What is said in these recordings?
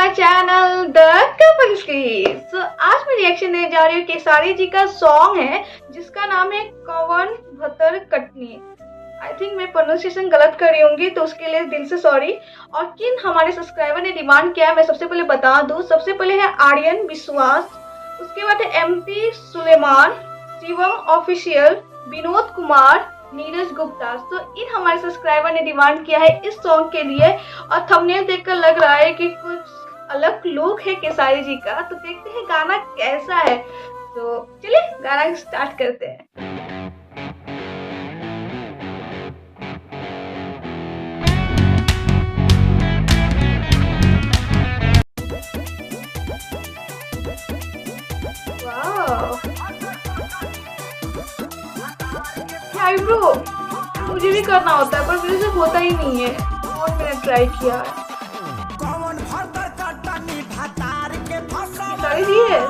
My channel the couple screen. So आज मैं reaction देने जा रही हूँ केसारी जी का सॉन्ग है जिसका नाम है कवन भतर कटनी। आई थिंक मैं प्रोनाउंसिएशन गलत कर रही होंगी तो उसके लिए दिल से सॉरी। और किन हमारे सब्सक्राइबर ने डिमांड किया है मैं सबसे पहले बता दूं। सबसे पहले है आर्यन विश्वास, उसके बाद है एमपी सुलेमान, शिवम ऑफिशियल, विनोद कुमार, नीरज गुप्ता। तो इन हमारे सब्सक्राइबर ने डिमांड किया है इस सॉन्ग के लिए और थंबनेल देखकर लग रहा है कि कुछ अलग लुक है केसारी जी का। तो देखते हैं गाना कैसा है। तो चलिए गाना स्टार्ट करते हैं। आईब्रो मुझे भी करना होता है पर मेरे से होता ही नहीं है और मैंने ट्राई किया है। जी है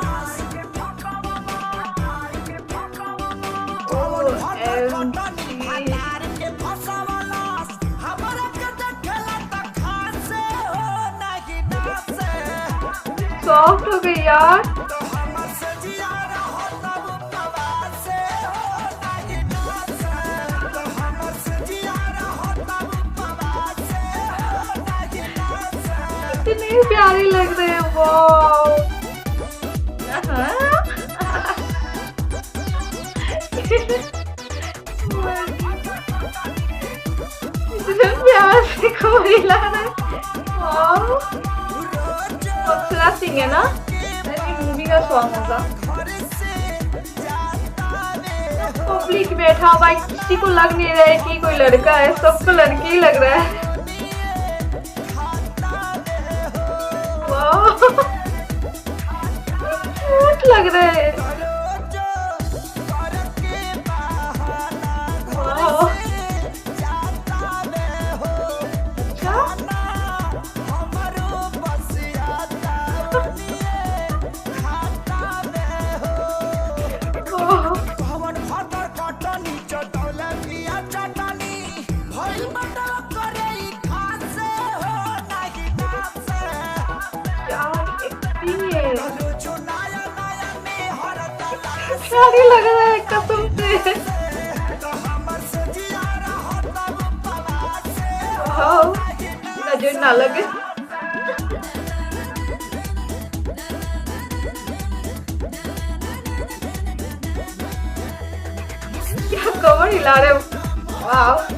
सॉफ्ट हो गई यार। कितने प्यारे लग रहे हैं वाओ। इतना प्यार से कोई ला रहा है वाओ। अक्षरा सिंह है ना, मूवी का सॉन्ग होगा। पब्लिक बैठा हुआ किसी को लग नहीं रहा है कि कोई लड़का है, सबको लड़की ही लग रहा है। क्यूट लग रहा है। शादी लग रहा है कसम से। नजर ना लगे। क्या कवर हिला रहे हो वाह।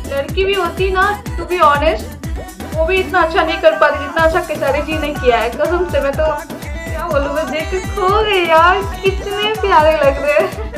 लड़की भी होती ना टू बी ऑनेस्ट वो भी इतना अच्छा नहीं कर पाती जितना अच्छा केसारी जी ने किया है। कसम से मैं तो क्या बोलूं, मैं देख के खो गई यार। कितने प्यारे लग रहे हैं।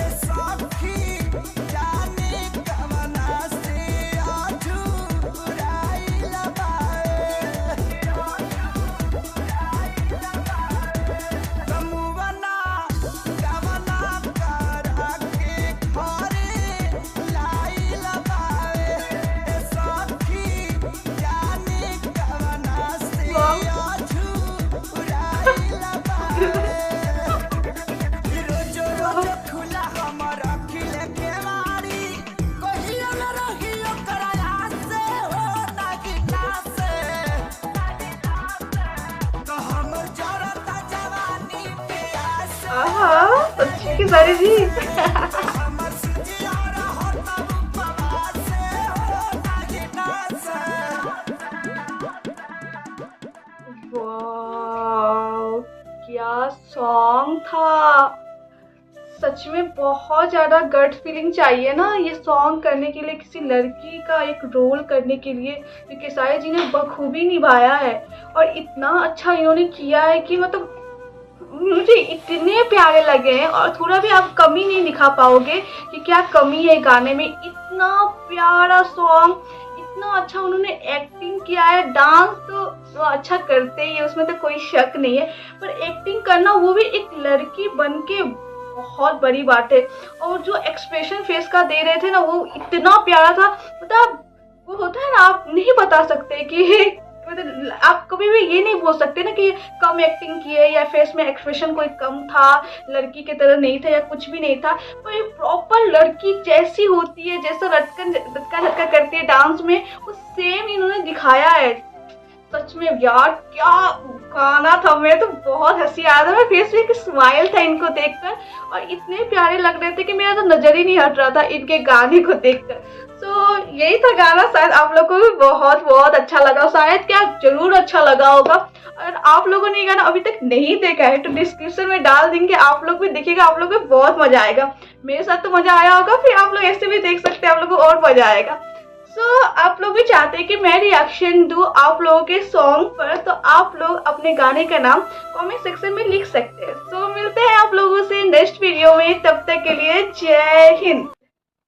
अच्छी केसारी जी। वाह क्या सॉन्ग था। सच में बहुत ज्यादा गट फीलिंग चाहिए ना ये सॉन्ग करने के लिए, किसी लड़की का एक रोल करने के लिए। जो केसारी जी ने बखूबी निभाया है और इतना अच्छा इन्होंने किया है कि मतलब मुझे इतने प्यारे लगे हैं। और थोड़ा भी आप कमी नहीं दिखा पाओगे कि क्या कमी है गाने में। इतना प्यारा सॉन्ग, इतना अच्छा उन्होंने एक्टिंग किया है। डांस तो अच्छा करते ही है, उसमें तो कोई शक नहीं है, पर एक्टिंग करना वो भी एक लड़की बन के बहुत बड़ी बात है। और जो एक्सप्रेशन फेस का दे रहे थे ना वो इतना प्यारा था। मतलब वो होता है ना, आप नहीं बता सकते कि आप कभी भी ये नहीं बोल सकते ना कि कम एक्टिंग की है या फेस में एक्सप्रेशन कोई कम था, लड़की की तरह नहीं था या कुछ भी नहीं था। तो ये प्रॉपर लड़की जैसी होती है, जैसा लटका लटका करती है डांस में, वो सेम इन्होंने दिखाया है। सच में यार क्या गाना था, मैं तो बहुत हंसी आया था, मेरे फेस में एक स्माइल था इनको देखकर, और इतने प्यारे लग रहे थे कि मेरा तो नजर ही नहीं हट रहा था इनके गाने को देखकर। तो यही था गाना, शायद आप लोगों को भी बहुत बहुत अच्छा लगा, शायद क्या जरूर अच्छा लगा होगा। अगर आप लोगों ने ये गाना अभी तक नहीं देखा है तो डिस्क्रिप्शन में डाल देंगे, आप लोग भी देखिएगा, आप लोग को बहुत मजा आएगा। मेरे साथ तो मजा आया होगा, फिर आप लोग ऐसे भी देख सकते हैं, आप लोग को और मजा आएगा। आप लोग भी चाहते हैं कि मैं रिएक्शन दूं आप लोगों के सॉन्ग पर, तो आप लोग अपने गाने का नाम कमेंट सेक्शन में लिख सकते हैं। मिलते हैं आप लोगों से नेक्स्ट वीडियो में, तब तक के लिए जय हिंद।